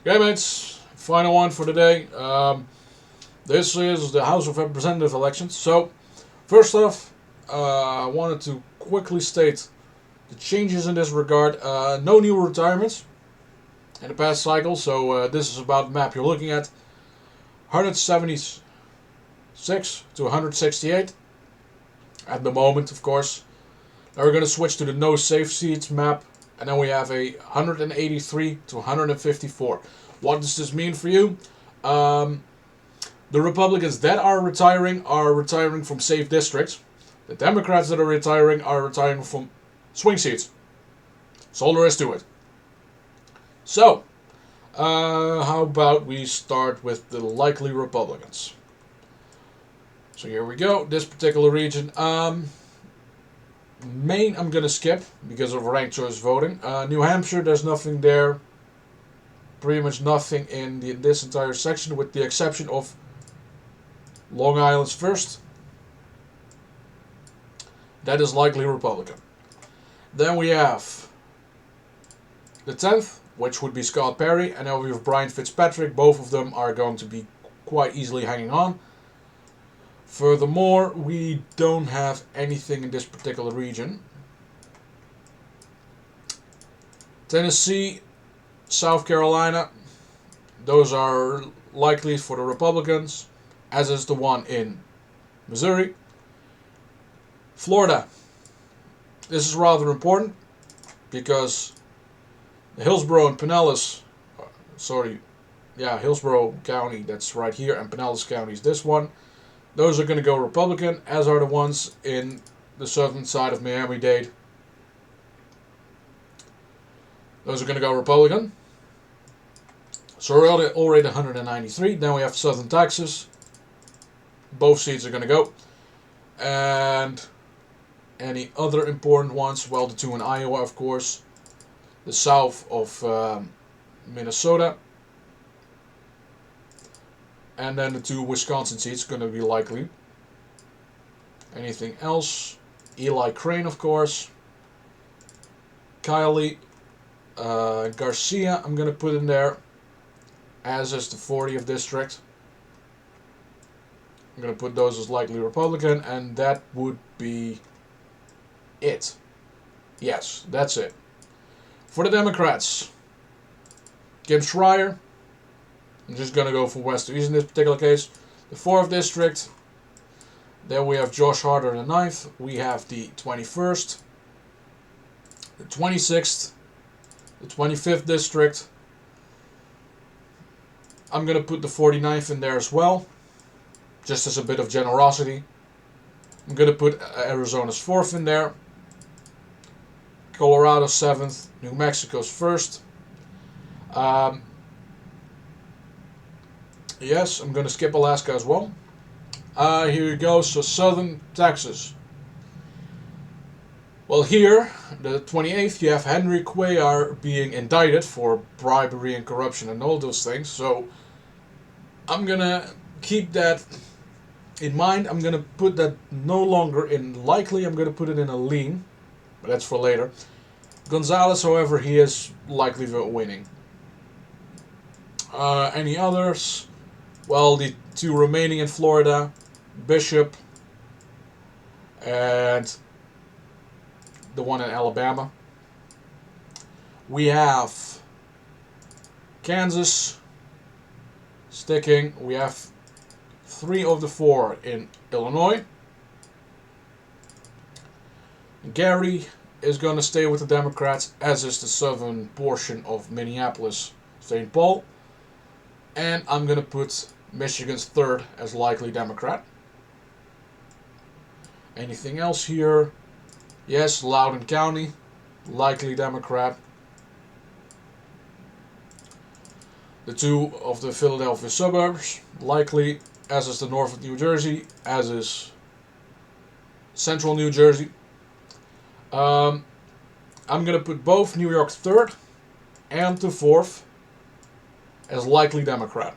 Okay, mates, final one for today. This is the House of Representative elections. So, first off, I wanted to quickly state the changes in this regard. No new retirements in the past cycle, so this is about the map you're looking at. 176 to 168 at the moment, of course. Now we're going to switch to the no safe seats map, and then we have a 183 to 154. What does this mean for you? The Republicans that are retiring from safe districts. The Democrats that are retiring from swing seats. That's all there is to it. So, how about we start with the likely Republicans? So here we go. This particular region. Maine, I'm going to skip because of ranked choice voting. New Hampshire, there's nothing there. Pretty much nothing in this entire section, with the exception of Long Island's first. That is likely Republican. Then we have the 10th, which would be Scott Perry, and then we have Brian Fitzpatrick. Both of them are going to be quite easily hanging on. Furthermore, we don't have anything in this particular region. Tennessee, South Carolina, those are likely for the Republicans, as is the one in Missouri. Florida, this is rather important because Hillsborough and Pinellas, Hillsborough County, that's right here, and Pinellas County is this one. Those are going to go Republican, as are the ones in the southern side of Miami-Dade. Those are going to go Republican. So we're already 193. Then we have southern Texas. Both seats are going to go. And any other important ones? Well, the two in Iowa, of course. The south of Minnesota. And then the two Wisconsin seats going to be likely. Anything else? Eli Crane, of course. Kiley Garcia, I'm going to put in there. As is the 40th district. I'm going to put those as likely Republican. And that would be it. Yes, that's it. For the Democrats, Kim Schreier. I'm just going to go from west to east in this particular case. The 4th district. Then we have Josh Harder the 9th. We have the 21st. The 26th. The 25th district. I'm going to put the 49th in there as well. Just as a bit of generosity. I'm going to put Arizona's 4th in there. Colorado's 7th. New Mexico's 1st. Yes, I'm going to skip Alaska as well. Here we go. So southern Texas. Well, here, the 28th, you have Henry Cuellar being indicted for bribery and corruption and all those things. So I'm going to keep that in mind. I'm going to put that no longer in likely. I'm going to put it in a lean. But that's for later. Gonzalez, however, he is likely winning. Any others? Well, the two remaining in Florida, Bishop and the one in Alabama. We have Kansas sticking. We have 3 of the 4 in Illinois. Gary is going to stay with the Democrats, as is the southern portion of Minneapolis, St. Paul. And I'm going to put Michigan's 3rd as likely Democrat. Anything else here? Yes, Loudoun County, likely Democrat. The 2 of the Philadelphia suburbs, likely, as is the north of New Jersey, as is central New Jersey. I'm going to put both New York 3rd and the 4th as likely Democrat.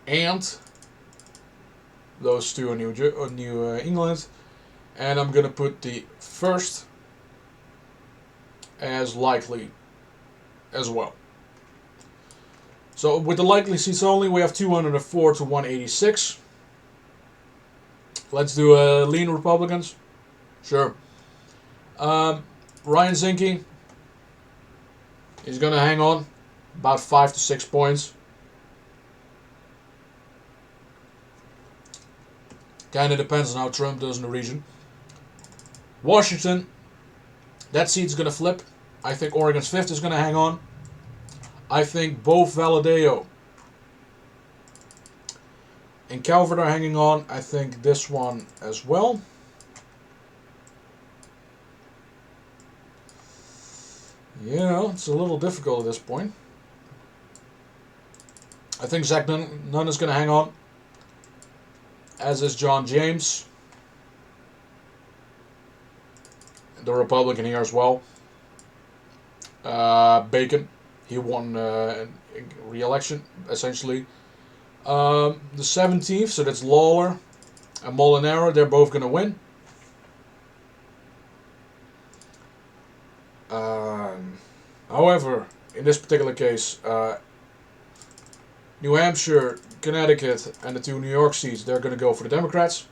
And those two are New England. And I'm going to put the 1st as likely as well. So with the likely seats only, we have 204 to 186. Let's do lean Republicans. Sure. Ryan Zinke, he's going to hang on about 5 to 6 points. Kind of depends on how Trump does in the region. Washington, that seat's going to flip. I think Oregon's 5th is going to hang on. I think both Valadeo and Calvert are hanging on. I think this one as well. You know, it's a little difficult at this point. I think Zach Nunn is going to hang on, as is John James, the Republican here as well. Bacon, he won re-election, essentially. The 17th, so that's Lawler and Molinaro, they're both going to win. However, in this particular case, New Hampshire, Connecticut, and the 2 New York seats, they're going to go for the Democrats.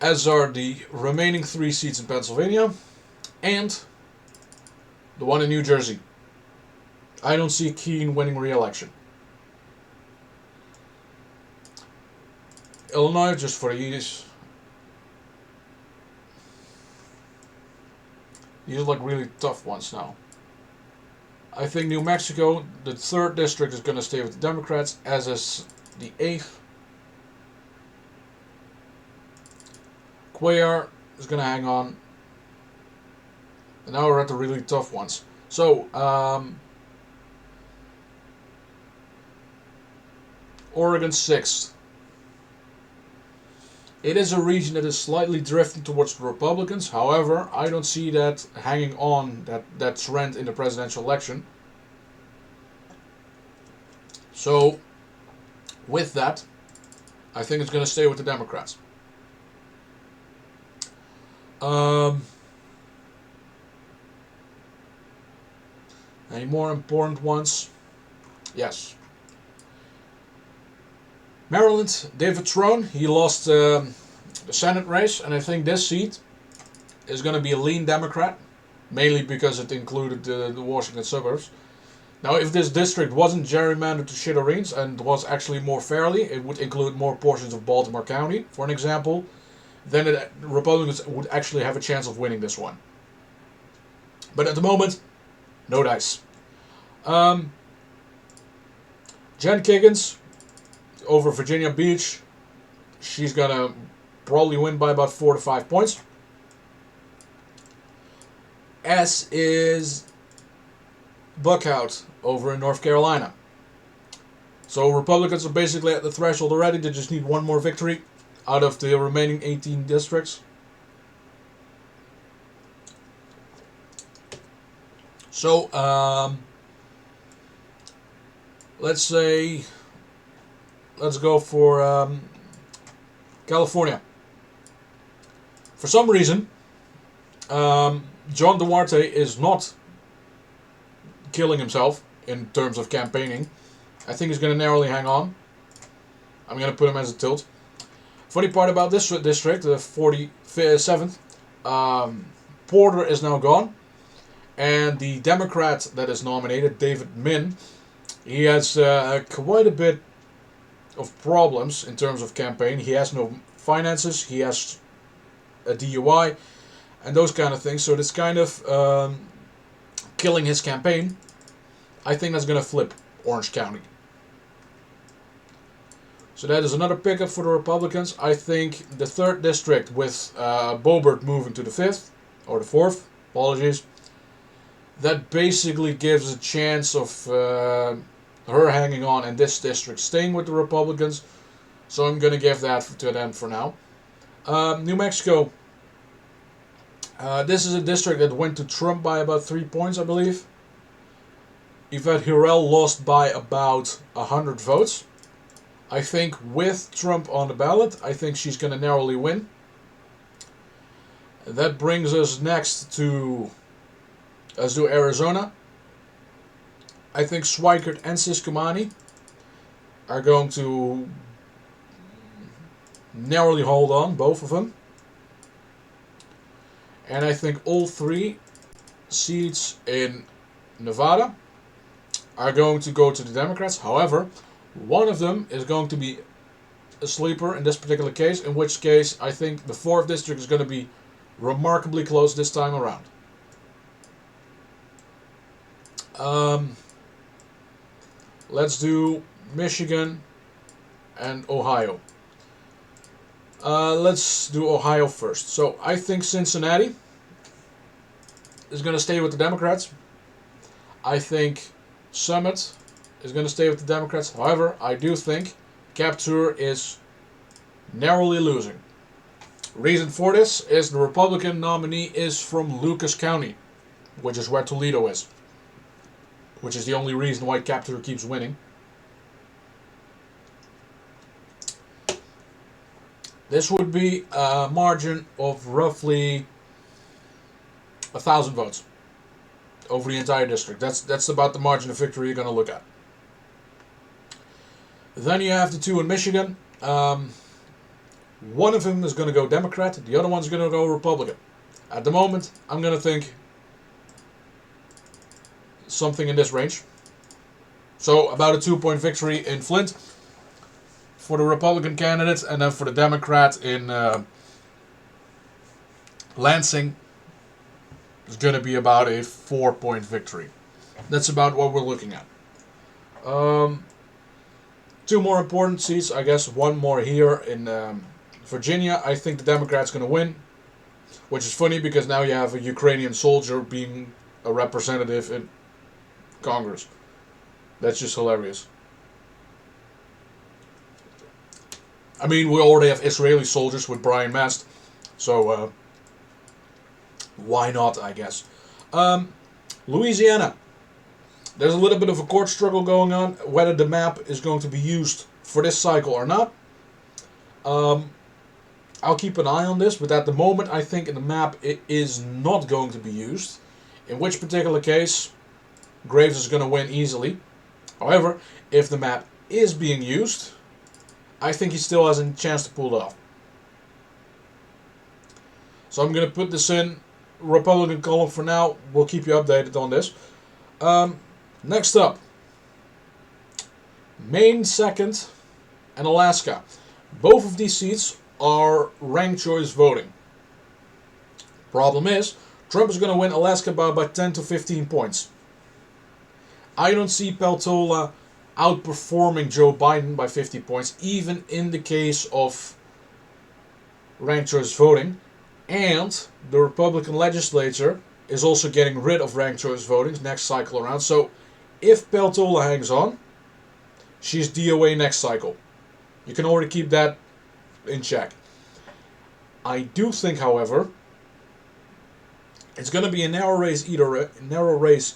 As are the remaining 3 seats in Pennsylvania, and the one in New Jersey. I don't see Keene winning re-election. Illinois, just for the ease. These are like really tough ones now. I think New Mexico, the 3rd district, is going to stay with the Democrats, as is the 8th. Cuellar is going to hang on. And now we're at the really tough ones. So, Oregon 6th. It is a region that is slightly drifting towards the Republicans. However, I don't see that hanging on, that trend in the presidential election. So, with that, I think it's going to stay with the Democrats. Any more important ones? Yes. Maryland, David Trone, he lost the Senate race, and I think this seat is going to be a lean Democrat, mainly because it included the Washington suburbs. Now, if this district wasn't gerrymandered to Shitterines and was actually more fairly, it would include more portions of Baltimore County, for an example, then the Republicans would actually have a chance of winning this one. But at the moment, no dice. Jen Kiggins over Virginia Beach. She's going to probably win by about 4 to 5 points. As is Buckhout over in North Carolina. So Republicans are basically at the threshold already. They just need one more victory out of the remaining 18 districts. So, let's go for California. For some reason, John Duarte is not killing himself in terms of campaigning. I think he's going to narrowly hang on. I'm going to put him as a tilt. Funny part about this district, the 47th, Porter is now gone. And the Democrat that is nominated, David Min, he has quite a bit of problems in terms of campaign. He has no finances, he has a DUI, and those kind of things. So it's kind of killing his campaign. I think that's going to flip Orange County. So that is another pickup for the Republicans. I think the 3rd district with Boebert moving to the 5th, or the 4th, apologies, that basically gives a chance of her hanging on and this district staying with the Republicans. So I'm going to give that to them for now. New Mexico. This is a district that went to Trump by about 3 points, I believe. Yvette Herrell lost by about 100 votes. I think with Trump on the ballot, I think she's going to narrowly win. That brings us next to, let's do Arizona. I think Schweikert and Siskumani are going to narrowly hold on, both of them. And I think all 3 seats in Nevada are going to go to the Democrats. However, one of them is going to be a sleeper in this particular case, in which case I think the 4th district is going to be remarkably close this time around. Let's do Michigan and Ohio. Let's do Ohio first. So I think Cincinnati is going to stay with the Democrats. I think Summit is going to stay with the Democrats. However, I do think Capture is narrowly losing. Reason for this is the Republican nominee is from Lucas County, which is where Toledo is, which is the only reason why Capture keeps winning. This would be a margin of roughly 1,000 votes over the entire district. That's about the margin of victory you're going to look at. Then you have the 2 in Michigan. One of them is going to go Democrat. The other one's going to go Republican. At the moment, I'm going to think something in this range. So about a 2-point victory in Flint for the Republican candidate, and then for the Democrat in Lansing is going to be about a 4-point victory. That's about what we're looking at. 2 more important seats, I guess. One more here in Virginia. I think the Democrat's going to win, which is funny because now you have a Ukrainian soldier being a representative in Congress. That's just hilarious. I mean, we already have Israeli soldiers with Brian Mast, so why not, I guess. Louisiana. There's a little bit of a court struggle going on, whether the map is going to be used for this cycle or not. I'll keep an eye on this, but at the moment I think in the map it is not going to be used. In which particular case, Graves is going to win easily. However, if the map is being used, I think he still has a chance to pull it off. So I'm going to put this in Republican column for now. We'll keep you updated on this. Next up, Maine 2nd and Alaska. Both of these seats are ranked choice voting. Problem is, Trump is going to win Alaska by about 10 to 15 points. I don't see Peltola outperforming Joe Biden by 50 points, even in the case of ranked choice voting. And the Republican legislature is also getting rid of ranked choice voting next cycle around. So if Peltola hangs on, she's DOA next cycle. You can already keep that in check. I do think, however, it's going to be a narrow race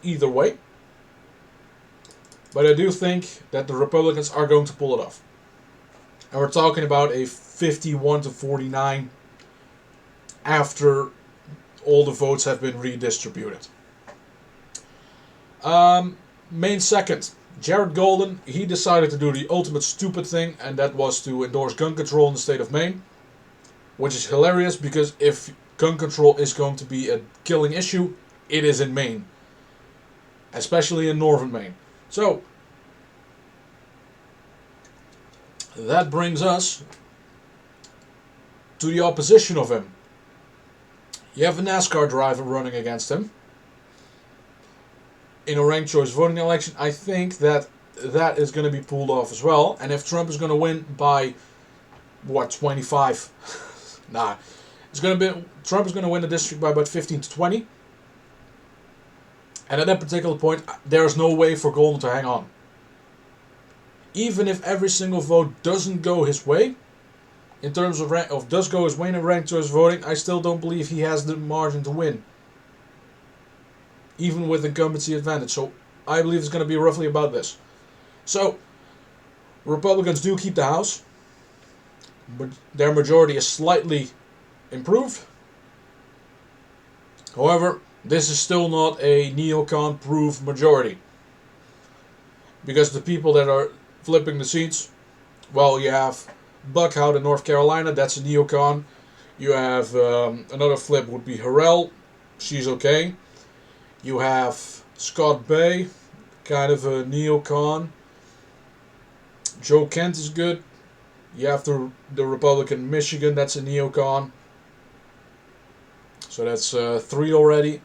either way. But I do think that the Republicans are going to pull it off. And we're talking about a 51 to 49 after all the votes have been redistributed. Maine 2nd, Jared Golden, he decided to do the ultimate stupid thing, and that was to endorse gun control in the state of Maine. Which is hilarious, because if gun control is going to be a killing issue, it is in Maine. Especially in northern Maine. So, that brings us to the opposition of him. You have a NASCAR driver running against him in a ranked choice voting election. I think that is going to be pulled off as well. And if Trump is going to win by, 25? Nah. Trump is going to win the district by about 15 to 20. And at that particular point, there is no way for Golden to hang on. Even if every single vote doesn't go his way, in terms of does go his way in ranked choice voting, I still don't believe he has the margin to win. Even with incumbency advantage. So I believe it's going to be roughly about this. So, Republicans do keep the House. But their majority is slightly improved. However, this is still not a neocon-proof majority. because the people that are flipping the seats, well, you have Buckhout in North Carolina, that's a neocon. You have another flip would be Harrell, she's okay. You have Scott Bay, kind of a neocon. Joe Kent is good. You have the Republican Michigan, that's a neocon. So that's 3 already.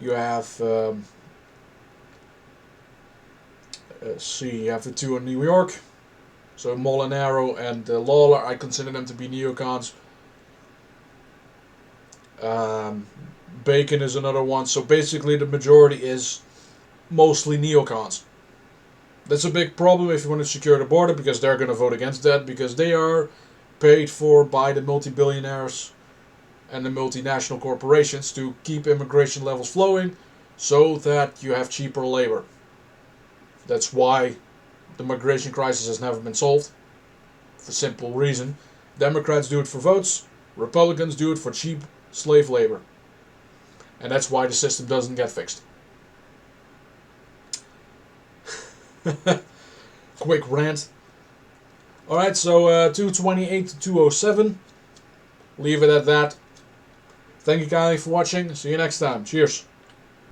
You have, you have the 2 in New York. So Molinaro and Lawler, I consider them to be neocons. Bacon is another one. So basically the majority is mostly neocons. That's a big problem if you want to secure the border, because they're going to vote against that, because they are paid for by the multi-billionaires and the multinational corporations to keep immigration levels flowing so that you have cheaper labor. That's why the migration crisis has never been solved, for simple reason. Democrats do it for votes, Republicans do it for cheap slave labor. And that's why the system doesn't get fixed. Quick rant. Alright, so 228 to 207. Leave it at that. Thank you kindly for watching. See you next time. Cheers.